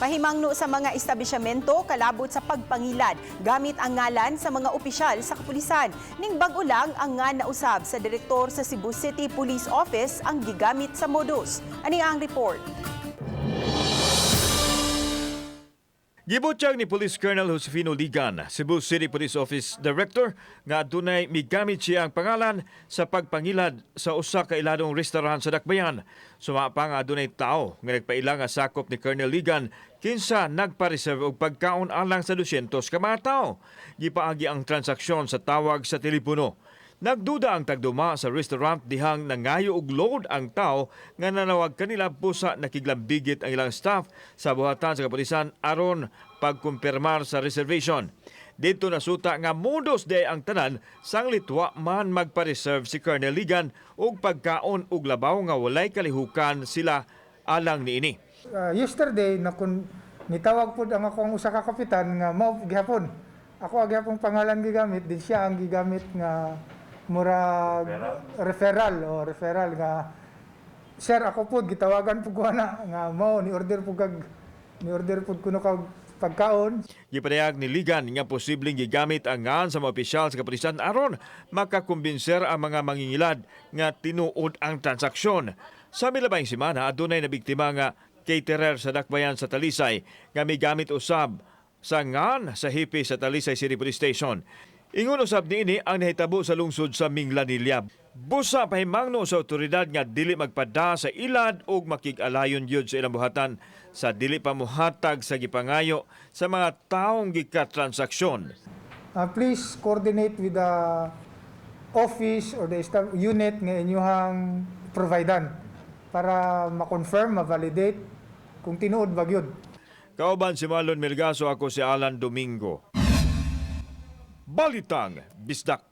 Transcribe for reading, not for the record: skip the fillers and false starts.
Pahimangno sa mga establisyamento kalabot sa pagpangilad gamit ang ngalan sa mga opisyal sa kapulisan. Ning bag-o lang ang nga nausab sa direktor sa Cebu City Police Office ang gigamit sa modus. Ani ang report? Gibutyag ni Police Colonel Josefino Ligan, Cebu City Police Office Director, nga dunay migamit siya ang pangalan sa pagpangilad sa usa ka iladong restaurant sa Dakbayan. Sumapa nga dunay tao nga nagpaila nga sakop ni Colonel Ligan kinsa nagpa-reserve og pagkaon alang sa 200 ka mga tao. Gipaagi ang transaksyon sa tawag sa telepono. Nagduda ang tagduma sa restaurant dihang nangayo og load ang tao nga nanawag kanila busa nakiglambigit ang ilang staff sa buhatan sa kapulisan aron pagkumpirmar sa reservation. Dito nasuta nga modus day ang tanan sang litwa man magpa-reserve si Colonel Ligan og pagkaon og labaw nga walay kalihukan sila alang niini. Yesterday nitawag pud ang akong usa ka kapitan nga mao gihapon. Ako gihapon pangalan gigamit din siya ang gigamit nga mura referral nga sir ako pud gitawagan pud ko na nga mao ni order pud kuno kag pagkaon. Gipadayag ni Ligan nga posibleng gigamit ang ngan sa mga opisyal sa kapulisan aron makakumbinser ang mga mangingilad nga tinuod ang transaksyon. Sa milabayng semana adunay nabiktima nga caterer sa Dakbayan sa Talisay nga migamit usab sa ngan sa hipi sa Talisay City Police Station. Ingon usab niini ang nahitabo sa lungsod sa Minglanilla. Busa pahimangno sa otoridad nga dili magpada sa ilad ug makig-alayon gyud sa ilang buhatan sa dili pamuhatag sa gipangayo sa mga taong gikatransaksyon. Please coordinate with the office or the staff unit nga inyong providan para ma-confirm, ma-validate kung tinuod ba gyud. Kauban si Marlon Melgaso, ako si Alan Domingo. Balitang Bisdak.